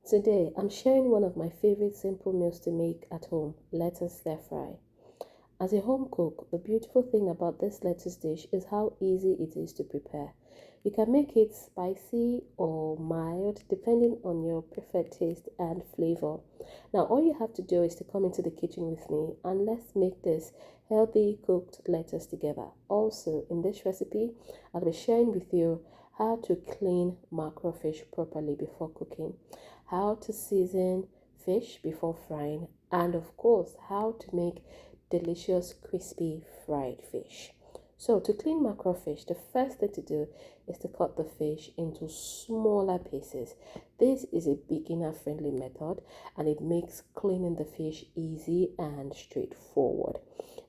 Today, I'm sharing one of my favorite simple meals to make at home, lettuce stir fry. As a home cook, the beautiful thing about this lettuce dish is how easy it is to prepare. You can make it spicy or mild depending on your preferred taste and flavor. Now, all you have to do is to come into the kitchen with me and let's make this healthy cooked lettuce together. Also, in this recipe, I'll be sharing with you how to clean mackerel fish properly before cooking, how to season fish before frying, and of course, how to make delicious crispy fried fish. So to clean mackerel fish, the first thing to do is to cut the fish into smaller pieces. This is a beginner friendly method and it makes cleaning the fish easy and straightforward.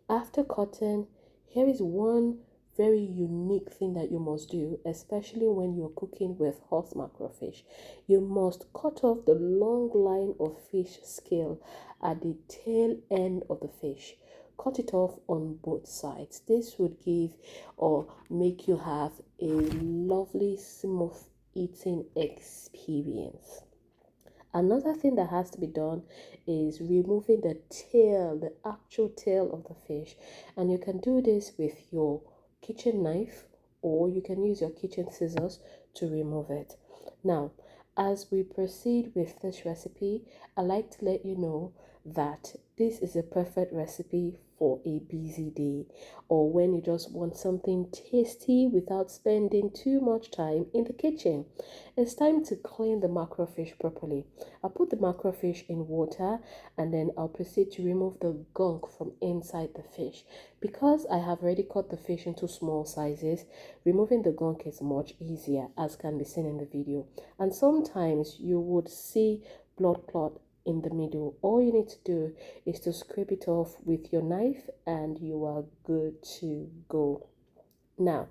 After cutting, here is one very unique thing that you must do, especially when you're cooking with horse mackerel fish. You must cut off the long line of fish scale at the tail end of the fish. Cut it off on both sides. This would give or make you have a lovely smooth eating experience. Another thing that has to be done is removing the tail, the actual tail of the fish. And you can do this with your kitchen knife or you can use your kitchen scissors to remove it. Now, as we proceed with this recipe, I like to let you know that this is a perfect recipe for a busy day or when you just want something tasty without spending too much time in the kitchen. It's time to clean the mackerel fish properly. I'll put the mackerel fish in water and then I'll proceed to remove the gunk from inside the fish. Because I have already cut the fish into small sizes, removing the gunk is much easier as can be seen in the video. And sometimes you would see blood clot in the middle. All you need to do is to scrape it off with your knife and you are good to go. Now,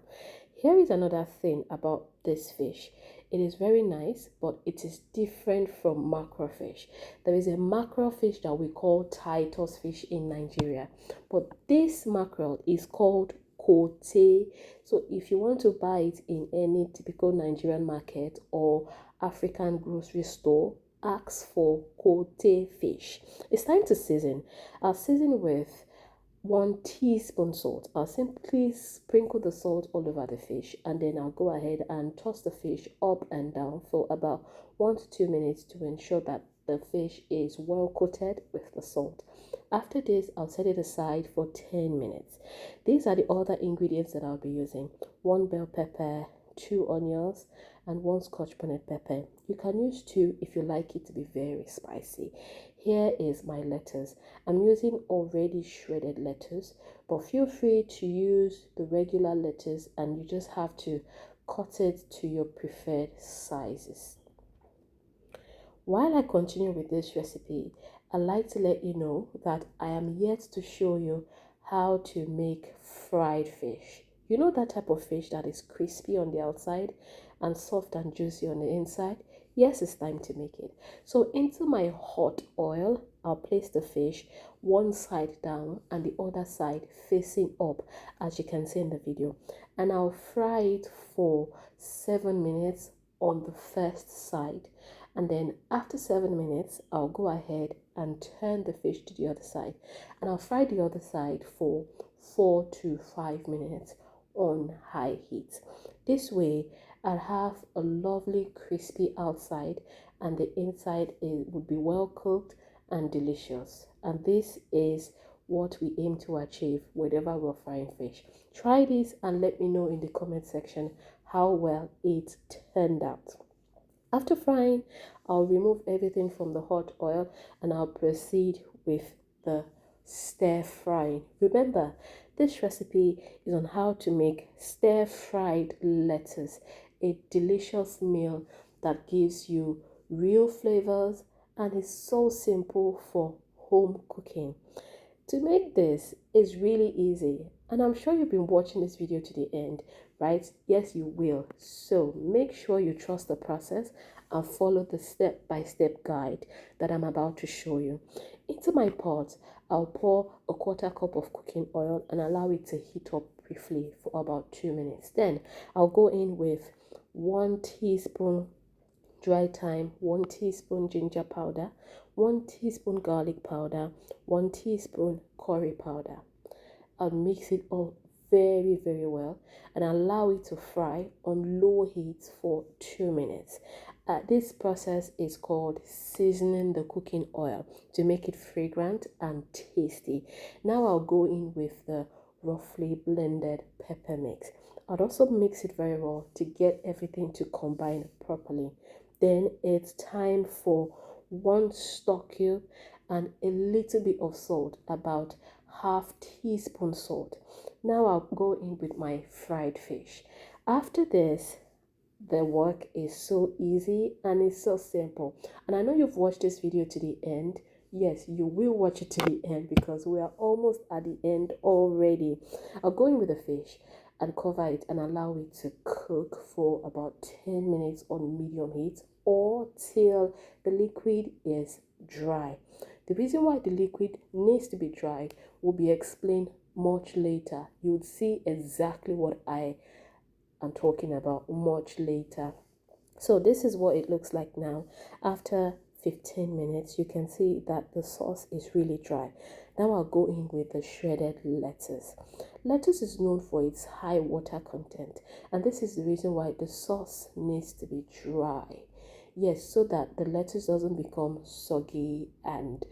here is another thing about this fish. It is very nice, but it is different from mackerel fish. There is a mackerel fish that we call Titus fish in Nigeria, but this mackerel is called kote. So if you want to buy it in any typical Nigerian market or African grocery store, ask for kote fish. It's time to season. I'll season with 1 teaspoon salt. I'll simply sprinkle the salt all over the fish and then I'll go ahead and toss the fish up and down for about 1 to 2 minutes to ensure that the fish is well coated with the salt. After this, I'll set it aside for 10 minutes. These are the other ingredients that I'll be using: 1 bell pepper, 2 onions, and 1 Scotch bonnet pepper. You can use 2 if you like it to be very spicy. Here is my lettuce. I'm using already shredded lettuce, but feel free to use the regular lettuce and you just have to cut it to your preferred sizes. While I continue with this recipe, I'd like to let you know that I am yet to show you how to make fried fish. You know that type of fish that is crispy on the outside and soft and juicy on the inside? Yes, it's time to make it. So into my hot oil, I'll place the fish one side down and the other side facing up, as you can see in the video. And I'll fry it for 7 minutes on the first side. And then after 7 minutes, I'll go ahead and turn the fish to the other side. And I'll fry the other side for 4 to 5 minutes on high heat. This way, I'll have a lovely crispy outside and the inside would be well cooked and delicious. And this is what we aim to achieve whenever we're frying fish. Try this and let me know in the comment section how well it turned out. After frying, I'll remove everything from the hot oil and I'll proceed with the stir frying. Remember, this recipe is on how to make stir fried lettuce, a delicious meal that gives you real flavors and is so simple for home cooking. To make this is really easy, and I'm sure you've been watching this video to the end, right? Yes, you will. So make sure you trust the process and follow the step-by-step guide that I'm about to show you. Into my pot, I'll pour a 1/4 cup of cooking oil and allow it to heat up briefly for about 2 minutes. Then I'll go in with 1 teaspoon dry thyme, 1 teaspoon ginger powder, 1 teaspoon garlic powder, 1 teaspoon curry powder. I'll mix it all very well and allow it to fry on low heat for 2 minutes. This process is called seasoning the cooking oil to make it fragrant and tasty. Now I'll go in with the roughly blended pepper mix. I'd also mix it very well to get everything to combine properly. Then it's time for 1 stock cube and a little bit of salt, about half teaspoon salt. Now I'll go in with my fried fish. After this, the work is so easy and it's so simple. And I know you've watched this video to the end. Yes, you will watch it to the end because we are almost at the end already. I'll go in with the fish and cover it and allow it to cook for about 10 minutes on medium heat or till the liquid is dry. The reason why the liquid needs to be dry will be explained much later. You'll see exactly what I am talking about much later. So this is what it looks like now. After 15 minutes, you can see that the sauce is really dry. Now I'll go in with the shredded lettuce. Lettuce is known for its high water content, and this is the reason why the sauce needs to be dry. Yes, so that the lettuce doesn't become soggy and,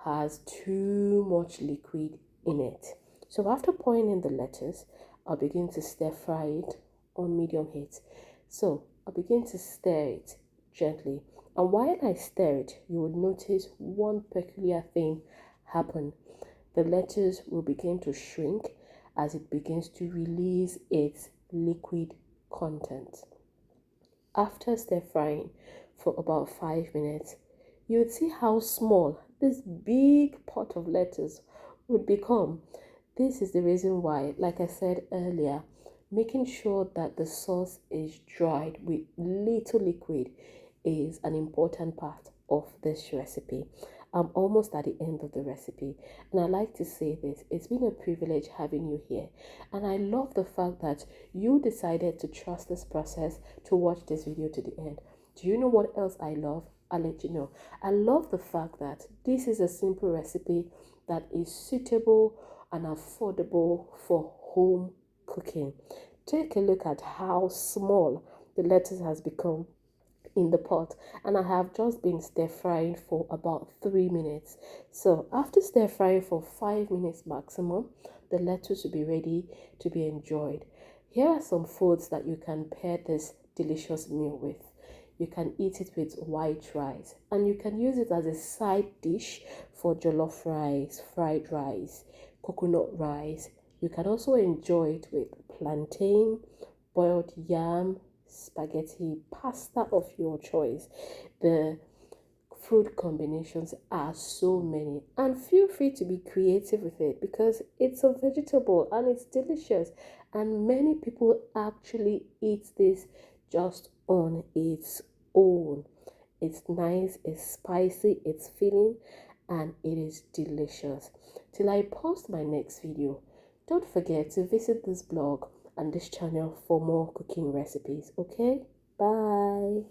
has too much liquid in it. So after pouring in the lettuce, I'll begin to stir fry it on medium heat. So I'll begin to stir it gently. And while I stir it, you will notice one peculiar thing happen. The lettuce will begin to shrink as it begins to release its liquid content. After stir frying for about 5 minutes, you would see how small this big pot of lettuce would become. This is the reason why, like I said earlier, making sure that the sauce is dried with little liquid is an important part of this recipe. I'm almost at the end of the recipe, and I like to say this: it's been a privilege having you here, and I love the fact that you decided to trust this process to watch this video to the end. Do you know what else I love? I'll let you know. I love the fact that this is a simple recipe that is suitable and affordable for home cooking. Take a look at how small the lettuce has become in the pot, and I have just been stir frying for about 3 minutes. So after stir frying for 5 minutes maximum, the lettuce will be ready to be enjoyed. Here are some foods that you can pair this delicious meal with. You can eat it with white rice, and you can use it as a side dish for jollof rice, fried rice, coconut rice. You can also enjoy it with plantain, boiled yam, spaghetti, pasta of your choice. The food combinations are so many, and feel free to be creative with it because it's a vegetable and it's delicious, and many people actually eat this just on its own. It's nice, it's spicy, it's filling, and it is delicious. Till I post my next video, don't forget to visit this blog and this channel for more cooking recipes. Okay, bye.